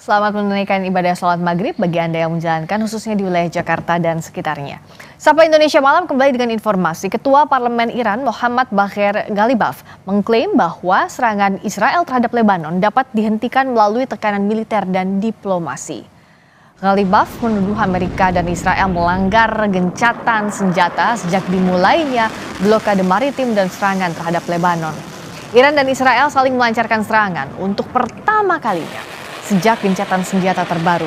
Selamat menunaikan ibadah sholat maghrib bagi Anda yang menjalankan khususnya di wilayah Jakarta dan sekitarnya. Sapa Indonesia Malam kembali dengan informasi. Ketua Parlemen Iran Mohammad Bagher Ghalibaf mengklaim bahwa serangan Israel terhadap Lebanon dapat dihentikan melalui tekanan militer dan diplomasi. Ghalibaf menuduh Amerika dan Israel melanggar gencatan senjata sejak dimulainya blokade maritim dan serangan terhadap Lebanon. Iran dan Israel saling melancarkan serangan untuk pertama kalinya sejak gencatan senjata terbaru.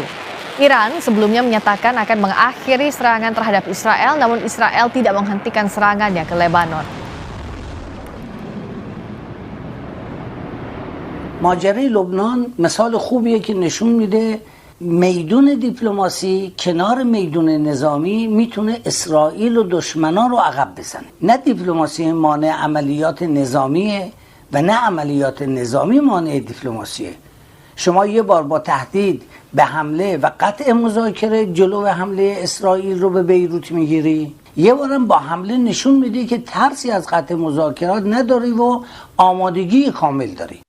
Iran sebelumnya menyatakan akan mengakhiri serangan terhadap Israel, namun Israel tidak menghentikan serangannya ke Lebanon. ماجرای لبنان مثال خوبیه که نشون میده میدون دیپلماسی کنار میدون نظامی میتونه اسرائیل و دشمنان رو عقب بزنه. نه دیپلماسی مانع عملیات نظامیه و نه عملیات نظامی مانع دیپلماسیه. شما یه بار با تهدید به حمله و قطع مذاکره جلو حمله اسرائیل رو به بیروت میگیری، یه بارم با حمله نشون میدی که ترسی از قطع مذاکرات نداری و آمادگی کامل داری.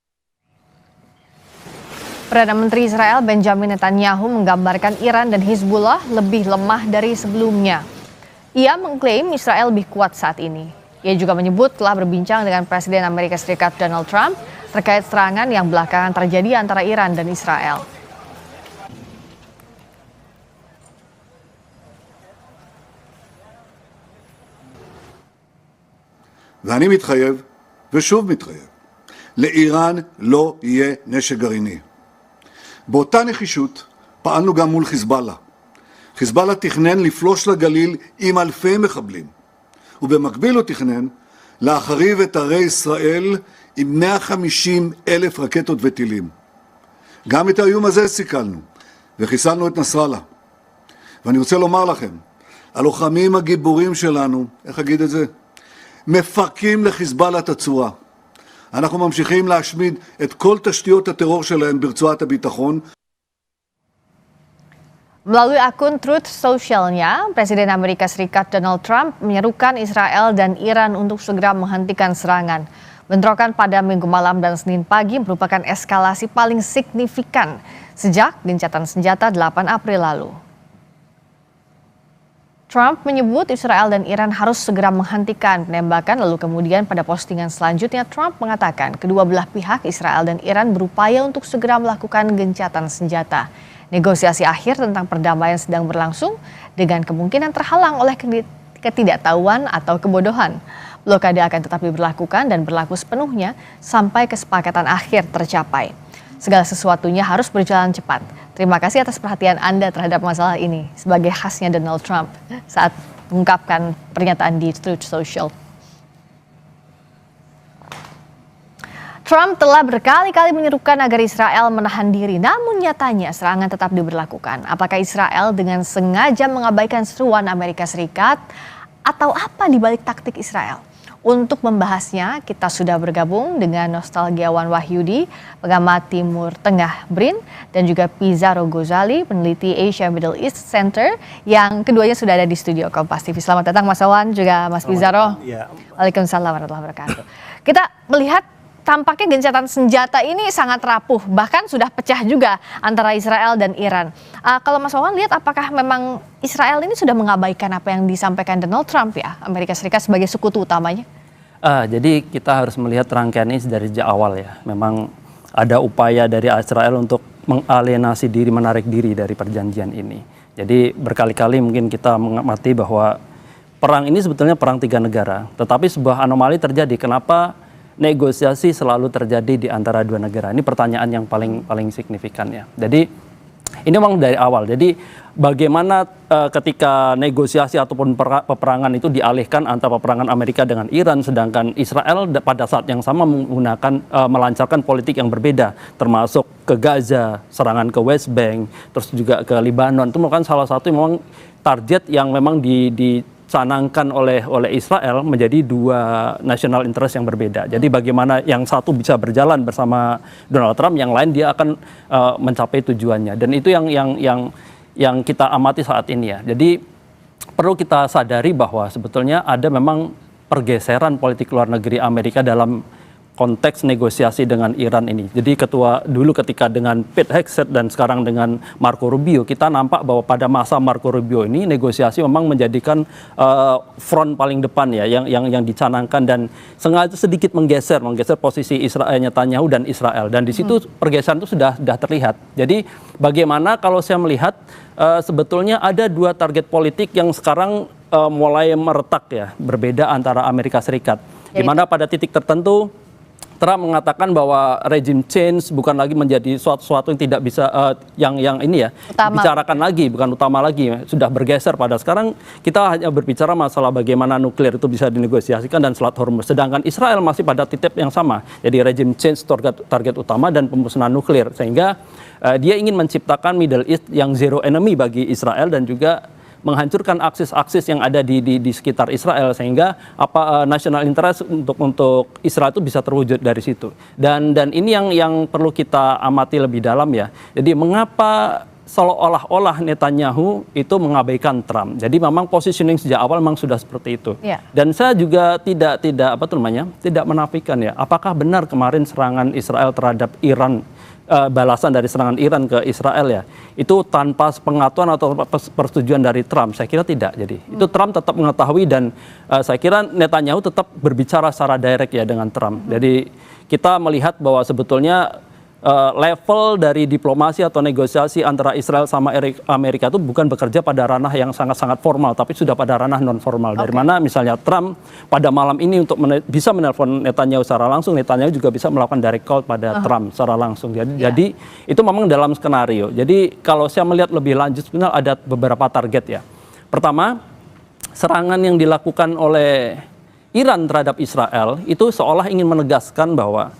Perdana Menteri Israel Benjamin Netanyahu menggambarkan Iran dan Hizbullah lebih lemah dari sebelumnya. Ia mengklaim Israel lebih kuat saat ini. Ia juga menyebut telah berbincang dengan Presiden Amerika Serikat Donald Trump terkait serangan yang belakangan terjadi antara Iran dan Israel. ואני מתחייב, ושוב מתחייב, לאיראן לא יהיה נשק גרעיני. באותה נחישות פעלנו גם מול חיזבאללה. חיזבאללה תכנן לפלוש לגליל עם אלפי מחבלים, ובמקביל הוא תכנן להחריב את ערי ישראל עם 150,000 רקטות וטילים. גם את האיום הזה סיכלנו, וחיסלנו את נסראללה. ואני רוצה לומר לכם, הלוחמים הגיבורים שלנו, איך אגיד את זה? מפרקים לחיזבאללה את הצורה. אנחנו ממשיכים להשמיד את כל תשתיות הטרור שלהם ברצועת הביטחון. Melalui akun Truth Social-nya, Presiden Amerika Serikat Donald Trump menyerukan Israel dan Iran untuk segera menghentikan serangan. Bentrokan pada Minggu malam dan Senin pagi merupakan eskalasi paling signifikan sejak gencatan senjata 8 April lalu. Trump menyebut Israel dan Iran harus segera menghentikan penembakan, lalu kemudian pada postingan selanjutnya Trump mengatakan kedua belah pihak Israel dan Iran berupaya untuk segera melakukan gencatan senjata. Negosiasi akhir tentang perdamaian sedang berlangsung dengan kemungkinan terhalang oleh ketidaktahuan atau kebodohan. Blokade akan tetap diberlakukan dan berlaku sepenuhnya sampai kesepakatan akhir tercapai. Segala sesuatunya harus berjalan cepat. Terima kasih atas perhatian Anda terhadap masalah ini sebagai khasnya Donald Trump saat mengungkapkan pernyataan di Truth Social. Trump telah berkali-kali menyerukan agar Israel menahan diri, namun nyatanya serangan tetap diberlakukan. Apakah Israel dengan sengaja mengabaikan seruan Amerika Serikat atau apa di balik taktik Israel? Untuk membahasnya, kita sudah bergabung dengan nostalgiawan Wahyudi, pengamat Timur Tengah BRIN, dan juga Pizarro Gozali, peneliti Asia Middle East Center, yang keduanya sudah ada di studio Kompas TV. Selamat datang Mas Awan, juga Mas Pizarro. Waalaikumsalam warahmatullahi wabarakatuh. Kita melihat tampaknya gencatan senjata ini sangat rapuh, bahkan sudah pecah juga antara Israel dan Iran. Kalau Mas Wawan lihat, apakah memang Israel ini sudah mengabaikan apa yang disampaikan Donald Trump ya, Amerika Serikat sebagai sekutu utamanya? Jadi kita harus melihat rangkaian ini dari sejak awal ya. Memang ada upaya dari Israel untuk mengalienasi diri, menarik diri dari perjanjian ini. Jadi berkali-kali mungkin kita mengamati bahwa perang ini sebetulnya perang 3 negara. Tetapi sebuah anomali terjadi. Kenapa negosiasi selalu terjadi di antara 2 negara? Ini pertanyaan yang paling signifikan ya. Jadi ini memang dari awal. Jadi bagaimana ketika negosiasi ataupun peperangan itu dialihkan antara peperangan Amerika dengan Iran, sedangkan Israel pada saat yang sama menggunakan melancarkan politik yang berbeda, termasuk ke Gaza, serangan ke West Bank, terus juga ke Lebanon. Itu merupakan salah satu memang target yang memang dicanangkan oleh Israel menjadi 2 national interest yang berbeda. Jadi bagaimana yang satu bisa berjalan bersama Donald Trump, yang lain dia akan mencapai tujuannya. Dan itu yang kita amati saat ini ya. Jadi perlu kita sadari bahwa sebetulnya ada memang pergeseran politik luar negeri Amerika dalam konteks negosiasi dengan Iran ini. Jadi dulu ketika dengan Pete Hegseth dan sekarang dengan Marco Rubio, kita nampak bahwa pada masa Marco Rubio ini negosiasi memang menjadikan front paling depan ya yang dicanangkan dan sengaja sedikit menggeser posisi Israel, Netanyahu dan Israel, dan di situ pergeseran itu sudah terlihat. Jadi bagaimana kalau saya melihat sebetulnya ada dua target politik yang sekarang mulai meretak ya, berbeda antara Amerika Serikat. Di mana pada titik tertentu Trump mengatakan bahwa regime change bukan lagi menjadi sesuatu yang tidak bisa yang ini ya dibicarakan lagi, bukan utama lagi, sudah bergeser pada sekarang kita hanya berbicara masalah bagaimana nuklir itu bisa dinegosiasikan dan Selat Hormuz. Sedangkan Israel masih pada titik yang sama. Jadi regime change target utama dan pemusnahan nuklir, sehingga dia ingin menciptakan Middle East yang zero enemy bagi Israel dan juga menghancurkan akses-akses yang ada di sekitar Israel, sehingga national interest untuk Israel itu bisa terwujud dari situ. Dan ini yang perlu kita amati lebih dalam ya. Jadi mengapa seolah-olah Netanyahu itu mengabaikan Trump. Jadi memang positioning sejak awal memang sudah seperti itu. Yeah. Dan saya juga tidak menafikan ya, apakah benar kemarin serangan Israel terhadap Iran, balasan dari serangan Iran ke Israel ya, itu tanpa pengetahuan atau persetujuan dari Trump? Saya kira tidak. Jadi itu Trump tetap mengetahui dan saya kira Netanyahu tetap berbicara secara direct ya dengan Trump. Jadi kita melihat bahwa sebetulnya level dari diplomasi atau negosiasi antara Israel sama Amerika itu bukan bekerja pada ranah yang sangat-sangat formal, tapi sudah pada ranah non formal. Dari mana misalnya Trump pada malam ini untuk bisa menelpon Netanyahu secara langsung, Netanyahu juga bisa melakukan direct call pada Trump secara langsung. Jadi itu memang dalam skenario. Jadi kalau saya melihat lebih lanjut sebenarnya ada beberapa target ya. Pertama, serangan yang dilakukan oleh Iran terhadap Israel itu seolah ingin menegaskan bahwa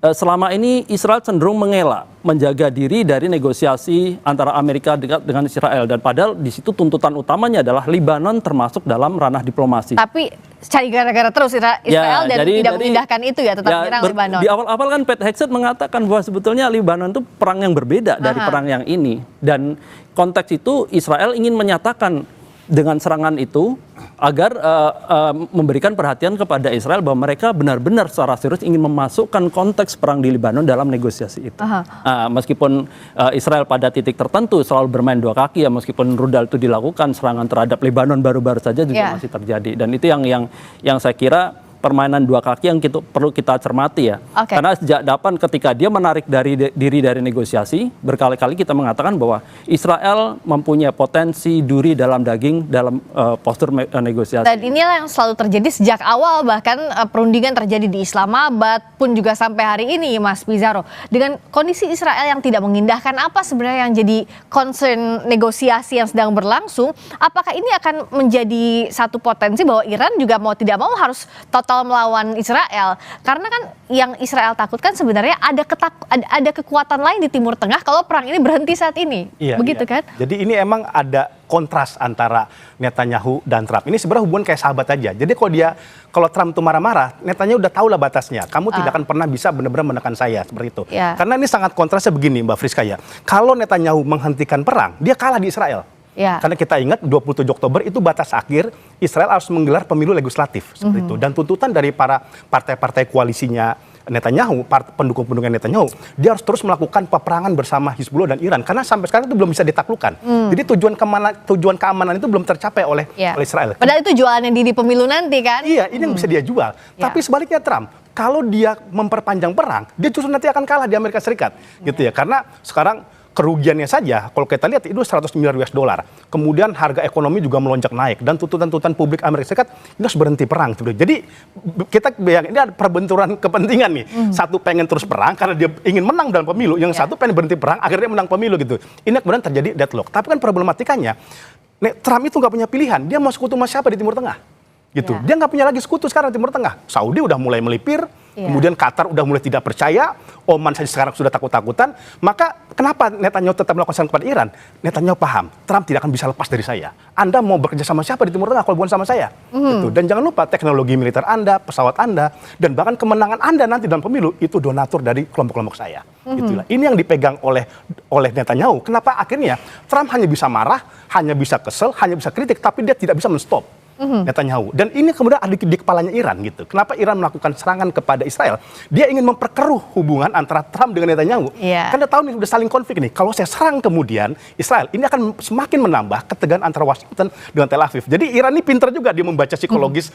selama ini Israel cenderung mengelak menjaga diri dari negosiasi antara Amerika dengan Israel, dan padahal di situ tuntutan utamanya adalah Lebanon termasuk dalam ranah diplomasi. Tapi cari gara-gara terus Israel dan tidak mengindahkan itu ya, tetap menyerang Lebanon. Di awal-awal kan Pete Hegseth mengatakan bahwa sebetulnya Lebanon itu perang yang berbeda dari perang yang ini, dan konteks itu Israel ingin menyatakan dengan serangan itu agar memberikan perhatian kepada Israel bahwa mereka benar-benar secara serius ingin memasukkan konteks perang di Lebanon dalam negosiasi itu. Meskipun Israel pada titik tertentu selalu bermain dua kaki ya, meskipun rudal itu dilakukan, serangan terhadap Lebanon baru-baru saja juga masih terjadi, dan itu yang saya kira permainan dua kaki yang perlu kita cermati ya. Karena sejak dapat ketika dia menarik diri dari negosiasi, berkali-kali kita mengatakan bahwa Israel mempunyai potensi duri dalam daging dalam postur negosiasi. Dan inilah yang selalu terjadi sejak awal, bahkan perundingan terjadi di Islamabad pun juga sampai hari ini, Mas Pizarro. Dengan kondisi Israel yang tidak mengindahkan, apa sebenarnya yang jadi concern negosiasi yang sedang berlangsung? Apakah ini akan menjadi satu potensi bahwa Iran juga mau tidak mau harus total melawan Israel, karena kan yang Israel takutkan sebenarnya ada kekuatan lain di Timur Tengah kalau perang ini berhenti saat ini, begitu kan? Jadi ini emang ada kontras antara Netanyahu dan Trump. Ini sebenarnya hubungan kayak sahabat aja. Jadi kalau Trump tuh marah-marah, Netanyahu udah tahu lah batasnya. Kamu tidak akan pernah bisa benar-benar menekan saya seperti itu. Karena ini sangat kontrasnya begini, Mbak Friska ya. Kalau Netanyahu menghentikan perang, dia kalah di Israel. Karena kita ingat 27 Oktober itu batas akhir Israel harus menggelar pemilu legislatif seperti itu. Dan tuntutan dari para partai-partai koalisinya Netanyahu, pendukung-pendukung Netanyahu, dia harus terus melakukan peperangan bersama Hizbullah dan Iran karena sampai sekarang itu belum bisa ditaklukkan. Jadi tujuan keamanan itu belum tercapai oleh Israel. Padahal itu jualannya di pemilu nanti kan? Iya, ini yang bisa dia jual. Tapi sebaliknya Trump, kalau dia memperpanjang perang, dia justru nanti akan kalah di Amerika Serikat, gitu ya. Karena sekarang kerugiannya saja, kalau kita lihat itu 100 miliar US dollar. Kemudian harga ekonomi juga melonjak naik. Dan tuntutan-tuntutan publik Amerika Serikat ini harus berhenti perang. Jadi kita bayangin ini ada perbenturan kepentingan nih. Satu pengen terus perang karena dia ingin menang dalam pemilu. Yang satu pengen berhenti perang akhirnya menang pemilu gitu. Ini kemudian terjadi deadlock. Tapi kan problematikanya, Trump itu nggak punya pilihan. Dia mau sekutu sama siapa di Timur Tengah? Gitu. Dia nggak punya lagi sekutu sekarang di Timur Tengah. Saudi udah mulai melipir. Kemudian Qatar udah mulai tidak percaya, Oman saja sekarang sudah takut-takutan. Maka kenapa Netanyahu tetap melakukan serangan kepada Iran? Netanyahu paham, Trump tidak akan bisa lepas dari saya. Anda mau bekerja sama siapa di Timur Tengah kalau bukan sama saya? Gitu. Dan jangan lupa teknologi militer Anda, pesawat Anda, dan bahkan kemenangan Anda nanti dalam pemilu itu donatur dari kelompok-kelompok saya. Itulah. Ini yang dipegang oleh Netanyahu. Kenapa akhirnya Trump hanya bisa marah, hanya bisa kesel, hanya bisa kritik, tapi dia tidak bisa menstop. Netanyahu. Dan ini kemudian ada di kepalanya Iran gitu. Kenapa Iran melakukan serangan kepada Israel? Dia ingin memperkeruh hubungan antara Trump dengan Netanyahu. Iya. Kan dia tahu nih udah saling konflik nih. Kalau saya serang kemudian Israel, ini akan semakin menambah ketegangan antara Washington dengan Tel Aviv. Jadi Iran ini pintar juga dia membaca psikologis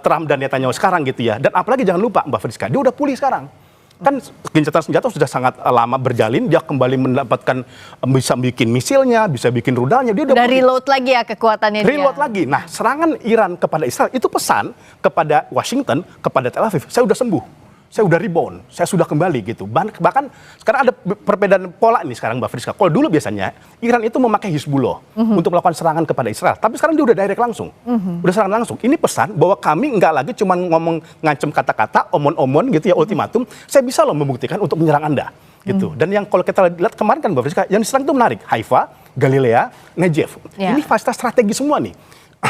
Trump dan Netanyahu sekarang gitu ya. Dan apalagi jangan lupa Mbak Friska, dia udah pulih sekarang. Kan gencatan senjata sudah sangat lama berjalin, dia kembali mendapatkan bisa bikin misilnya, bisa bikin rudalnya, dia udah reload lagi ya kekuatannya dia. reload lagi. Nah, serangan Iran kepada Israel itu pesan kepada Washington, kepada Tel Aviv, saya udah sembuh, saya udah rebound, saya sudah kembali gitu. Bahkan sekarang ada perbedaan pola nih sekarang Mbak Friska. Kalau dulu biasanya Iran itu memakai Hizbullah untuk melakukan serangan kepada Israel, tapi sekarang dia udah direct langsung, udah serangan langsung. Ini pesan bahwa kami nggak lagi cuma ngomong ngancem kata-kata, omon-omon gitu ya, ultimatum. Saya bisa loh membuktikan untuk menyerang Anda gitu. Dan yang kalau kita lihat kemarin kan Mbak Friska, yang diserang itu menarik, Haifa, Galilea, Negev. Ya. Ini fasilitas strategi semua nih.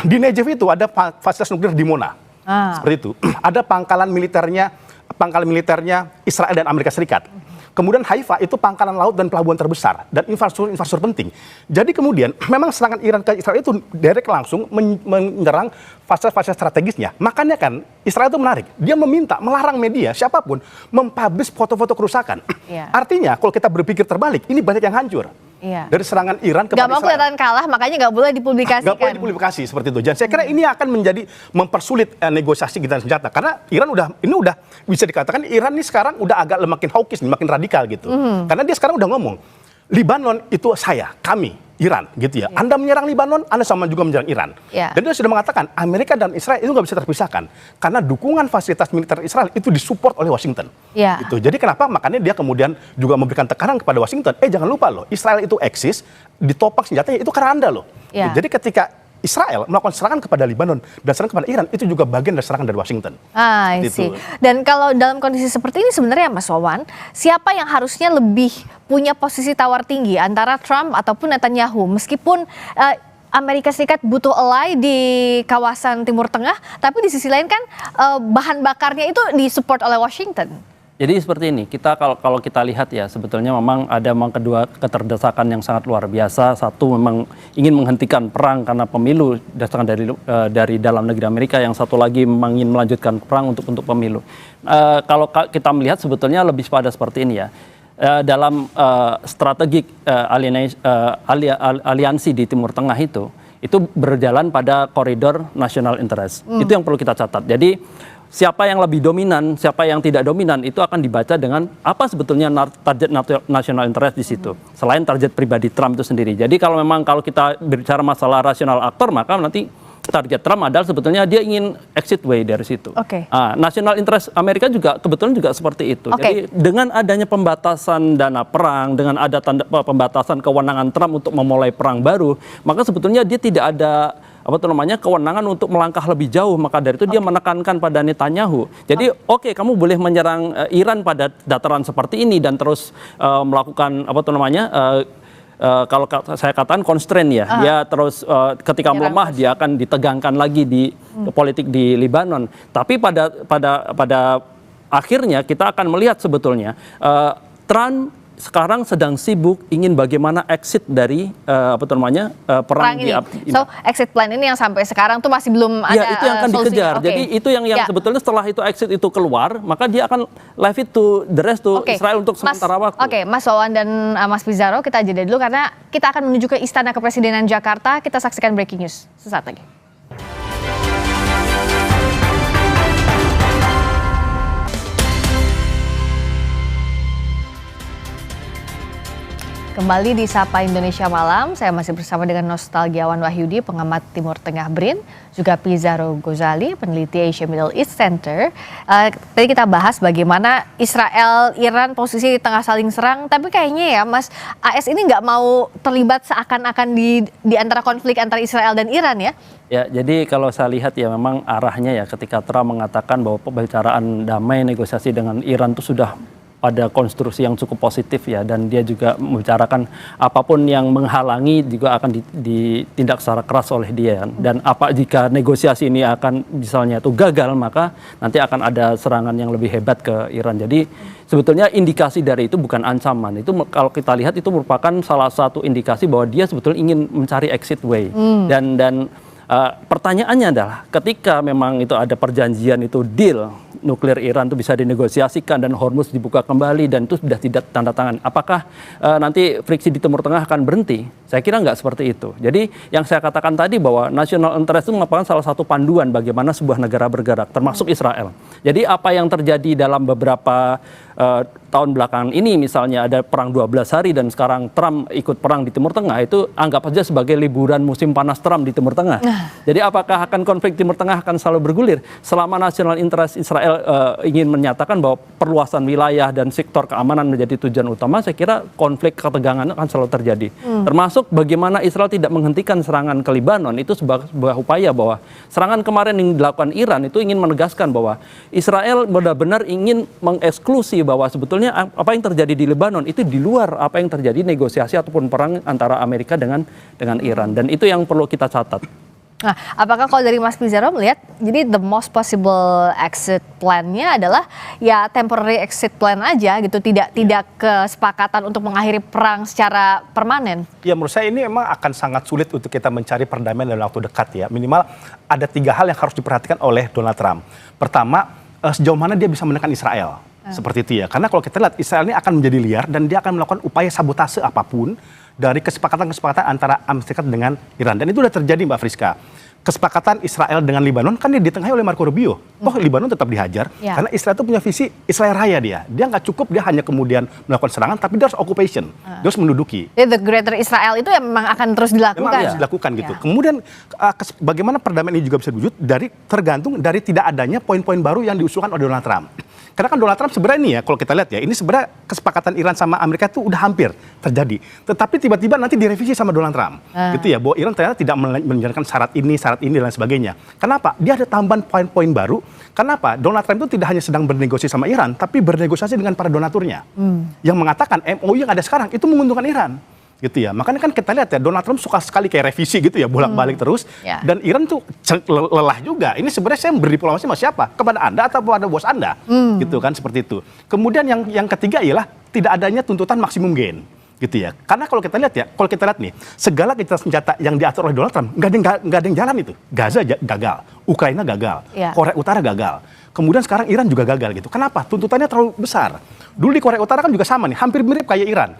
Di Negev itu ada fasilitas nuklir Dimona. Seperti itu. Ada pangkalan militernya Israel dan Amerika Serikat. Kemudian Haifa itu pangkalan laut dan pelabuhan terbesar dan infrastruktur penting. Jadi kemudian memang serangan Iran ke Israel itu direct langsung menyerang fasilitas strategisnya. Makanya kan Israel itu menarik. Dia melarang media siapapun mempublish foto-foto kerusakan. Iya. Artinya kalau kita berpikir terbalik, ini banyak yang hancur. Iya. Dari serangan Iran kepada Gak mau Israel. kelihatan kalah, makanya gak boleh dipublikasikan. Nggak boleh dipublikasi seperti itu. Dan saya kira ini akan mempersulit negosiasi gencatan senjata. Karena Iran udah bisa dikatakan Iran ini sekarang udah agak makin hawkish, makin radikal gitu. Karena dia sekarang udah ngomong, Libanon itu kami, Iran gitu ya. Anda menyerang Libanon, Anda sama juga menyerang Iran. Ya. Dan dia sudah mengatakan Amerika dan Israel itu nggak bisa terpisahkan. Karena dukungan fasilitas militer Israel itu disupport oleh Washington. Ya. Gitu. Jadi kenapa makanya dia kemudian juga memberikan tekanan kepada Washington. Jangan lupa loh, Israel itu eksis, ditopang senjatanya itu karena Anda loh. Ya. Jadi ketika Israel melakukan serangan kepada Libanon dan serangan kepada Iran, itu juga bagian dari serangan dari Washington. I see. Dan kalau dalam kondisi seperti ini sebenarnya Mas Wawan, siapa yang harusnya lebih punya posisi tawar tinggi antara Trump ataupun Netanyahu? Meskipun Amerika Serikat butuh ally di kawasan Timur Tengah, tapi di sisi lain kan bahan bakarnya itu disupport oleh Washington. Jadi seperti ini, kita kalau kita lihat ya sebetulnya memang ada kedua keterdesakan yang sangat luar biasa. Satu memang ingin menghentikan perang karena pemilu desakan dari dalam negeri Amerika, yang satu lagi memang ingin melanjutkan perang untuk pemilu. Kalau kita melihat sebetulnya lebih pada seperti ini ya. Dalam strategi aliansi di Timur Tengah itu berjalan pada koridor national interest. Itu yang perlu kita catat. Jadi siapa yang lebih dominan, siapa yang tidak dominan itu akan dibaca dengan apa sebetulnya target national interest di situ. Selain target pribadi Trump itu sendiri. Jadi kalau kita bicara masalah rasional aktor, maka nanti target Trump adalah sebetulnya dia ingin exit way dari situ. Oke. National interest Amerika juga kebetulan juga seperti itu. Oke. Jadi dengan adanya pembatasan dana perang, dengan ada pembatasan kewenangan Trump untuk memulai perang baru, maka sebetulnya dia tidak ada kewenangan untuk melangkah lebih jauh. Maka dari itu dia menekankan pada Netanyahu. Jadi kamu boleh menyerang Iran pada dataran seperti ini dan terus melakukan kalau saya katakan constraint ya. Dia terus ketika melemah dia akan ditegangkan lagi di politik di Libanon. Tapi pada akhirnya kita akan melihat sebetulnya Trump sekarang sedang sibuk ingin bagaimana exit dari perang ini. So exit plan ini yang sampai sekarang tuh masih belum ada. Ya, itu yang akan dikejar. Okay. Jadi itu yang sebetulnya setelah itu exit itu keluar, maka dia akan leave it to the rest to Israel untuk sementara waktu. Oke, Mas Wawan dan Mas Pizarro, kita jeda dulu karena kita akan menuju ke Istana Kepresidenan Jakarta. Kita saksikan breaking news sesaat lagi. Kembali di Sapa Indonesia Malam, saya masih bersama dengan Nostalgiawan Wahyudi, pengamat Timur Tengah BRIN, juga Pizarro Gozali, peneliti Asia Middle East Center. Tadi kita bahas bagaimana Israel, Iran posisi di tengah saling serang, tapi kayaknya ya Mas, AS ini nggak mau terlibat seakan-akan di antara konflik antara Israel dan Iran ya? Ya, jadi kalau saya lihat ya memang arahnya ya ketika Trump mengatakan bahwa pembicaraan damai negosiasi dengan Iran itu sudah pada konstruksi yang cukup positif ya, dan dia juga membicarakan apapun yang menghalangi juga akan ditindak secara keras oleh dia, dan apa jika negosiasi ini akan misalnya itu gagal, maka nanti akan ada serangan yang lebih hebat ke Iran. Jadi sebetulnya indikasi dari itu bukan ancaman, itu kalau kita lihat itu merupakan salah satu indikasi bahwa dia sebetulnya ingin mencari exit way. Dan Pertanyaannya adalah ketika memang itu ada perjanjian itu deal nuklir Iran itu bisa dinegosiasikan dan Hormuz dibuka kembali dan itu sudah tidak tanda tangan, apakah nanti friksi di Timur Tengah akan berhenti? Saya kira nggak seperti itu. Jadi yang saya katakan tadi bahwa national interest itu merupakan salah satu panduan bagaimana sebuah negara bergerak, termasuk Israel. Jadi apa yang terjadi dalam beberapa tahun belakangan ini, misalnya ada perang 12 hari dan sekarang Trump ikut perang di Timur Tengah, itu anggap saja sebagai liburan musim panas Trump di Timur Tengah. Jadi apakah akan konflik Timur Tengah akan selalu bergulir? Selama national interest Israel ingin menyatakan bahwa perluasan wilayah dan sektor keamanan menjadi tujuan utama, saya kira konflik ketegangan akan selalu terjadi. Termasuk bagaimana Israel tidak menghentikan serangan ke Lebanon, itu sebuah upaya bahwa serangan kemarin yang dilakukan Iran itu ingin menegaskan bahwa Israel benar-benar ingin mengeksklusi bahwa sebetulnya apa yang terjadi di Lebanon itu di luar apa yang terjadi negosiasi ataupun perang antara Amerika dengan Iran, dan itu yang perlu kita catat. Nah, apakah kalau dari Mas Pizarro melihat, jadi the most possible exit plan-nya adalah ya temporary exit plan aja gitu, tidak kesepakatan untuk mengakhiri perang secara permanen? Ya, menurut saya ini memang akan sangat sulit untuk kita mencari perdamaian dalam waktu dekat ya. Minimal ada 3 hal yang harus diperhatikan oleh Donald Trump. Pertama, sejauh mana dia bisa menekan Israel. Seperti itu ya. Karena kalau kita lihat Israel ini akan menjadi liar dan dia akan melakukan upaya sabotase apapun dari kesepakatan-kesepakatan antara Amerika Serikat dengan Iran. Dan itu sudah terjadi, Mbak Friska. Kesepakatan Israel dengan Lebanon kan dia ditengahi oleh Marco Rubio. Lebanon tetap dihajar karena Israel itu punya visi Israel Raya dia. Dia nggak cukup dia hanya kemudian melakukan serangan, tapi dia harus occupation. Dia harus menduduki. The Greater Israel itu memang akan terus dilakukan. Memang harus dilakukan gitu. Kemudian bagaimana perdamaian ini juga bisa diwujud tergantung dari tidak adanya poin-poin baru yang diusulkan oleh Donald Trump. Karena kan Donald Trump sebenarnya ini ya, kalau kita lihat ya, ini sebenarnya kesepakatan Iran sama Amerika itu udah hampir terjadi. Tetapi tiba-tiba nanti direvisi sama Donald Trump. Gitu ya, bahwa Iran ternyata tidak menjalankan syarat ini, dan sebagainya. Kenapa? Dia ada tambahan poin-poin baru. Kenapa? Donald Trump itu tidak hanya sedang bernegosiasi sama Iran, tapi bernegosiasi dengan para donaturnya. Yang mengatakan MOU yang ada sekarang itu menguntungkan Iran. Gitu ya, makanya kan kita lihat ya, Donald Trump suka sekali kayak revisi gitu ya, bolak-balik terus. Dan Iran tuh lelah juga. Ini sebenarnya saya berdiplomasi sama siapa? Kepada Anda atau kepada bos Anda? Gitu kan, seperti itu. Kemudian yang ketiga ialah tidak adanya tuntutan maksimum gain. Gitu ya, karena kalau kita lihat nih, segala kita senjata yang diatur oleh Donald Trump nggak ada yang jalan itu. Gaza gagal, Ukraina gagal, Korea Utara gagal, kemudian sekarang Iran juga gagal gitu. Kenapa? Tuntutannya terlalu besar. Dulu di Korea Utara kan juga sama nih, hampir mirip kayak Iran.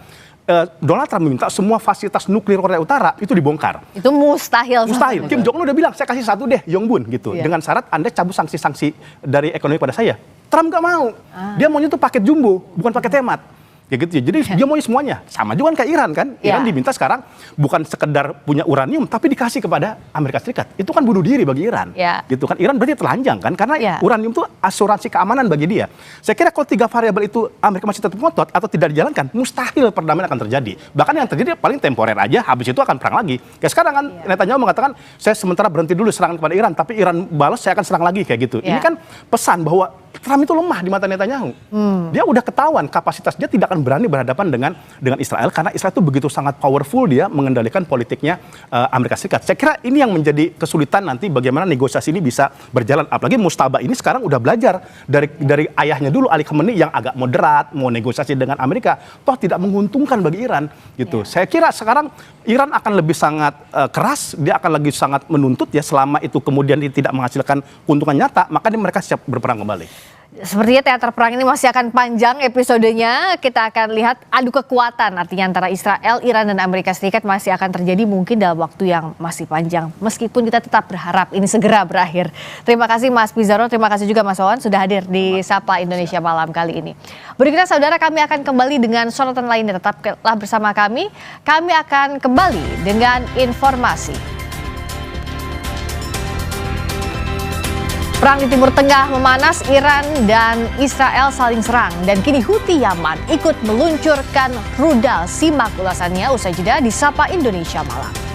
Donald Trump meminta semua fasilitas nuklir Korea Utara itu dibongkar. Itu mustahil. Kim Jong Un udah bilang, saya kasih satu deh, Yongbun gitu. Dengan syarat Anda cabut sanksi-sanksi dari ekonomi pada saya. Trump nggak mau. Dia maunya tuh paket jumbo, bukan paket hemat. Ya gitu ya. Jadi dia maunya semuanya. Sama juga kan kayak Iran kan. Iran diminta sekarang bukan sekedar punya uranium, tapi dikasih kepada Amerika Serikat. Itu kan bunuh diri bagi Iran. Gitu kan. Iran berarti telanjang kan. Karena uranium itu asuransi keamanan bagi dia. Saya kira kalau 3 variabel itu Amerika masih tetap ngotot atau tidak dijalankan, mustahil perdamaian akan terjadi. Bahkan yang terjadi paling temporer aja, habis itu akan perang lagi. Kayak sekarang kan Netanyahu mengatakan, saya sementara berhenti dulu serangan kepada Iran, tapi Iran balas, saya akan serang lagi kayak gitu. Ini kan pesan bahwa Trump itu lemah di mata Netanyahu. Dia udah ketahuan kapasitas dia tidak akan berani berhadapan dengan Israel karena Israel itu begitu sangat powerful dia mengendalikan politiknya Amerika Serikat. Saya kira ini yang menjadi kesulitan nanti bagaimana negosiasi ini bisa berjalan. Apalagi Mustaba ini sekarang udah belajar dari ayahnya dulu Ali Khamenei yang agak moderat mau negosiasi dengan Amerika, toh tidak menguntungkan bagi Iran gitu. Saya kira sekarang Iran akan lebih sangat keras, dia akan lagi sangat menuntut ya selama itu kemudian tidak menghasilkan keuntungan nyata, maka mereka siap berperang kembali. Sepertinya teater perang ini masih akan panjang episodenya. Kita akan lihat adu kekuatan artinya antara Israel, Iran, dan Amerika Serikat masih akan terjadi mungkin dalam waktu yang masih panjang. Meskipun kita tetap berharap ini segera berakhir. Terima kasih Mas Pizarro, terima kasih juga Mas Wawan sudah hadir di Sapa Indonesia Malam kali ini. Berikutnya saudara, kami akan kembali dengan sorotan lainnya. Tetaplah bersama kami. Kami akan kembali dengan informasi. Perang di Timur Tengah memanas, Iran dan Israel saling serang. Dan kini Houthi Yaman ikut meluncurkan rudal. Simak ulasannya usai jeda di Sapa Indonesia Malam.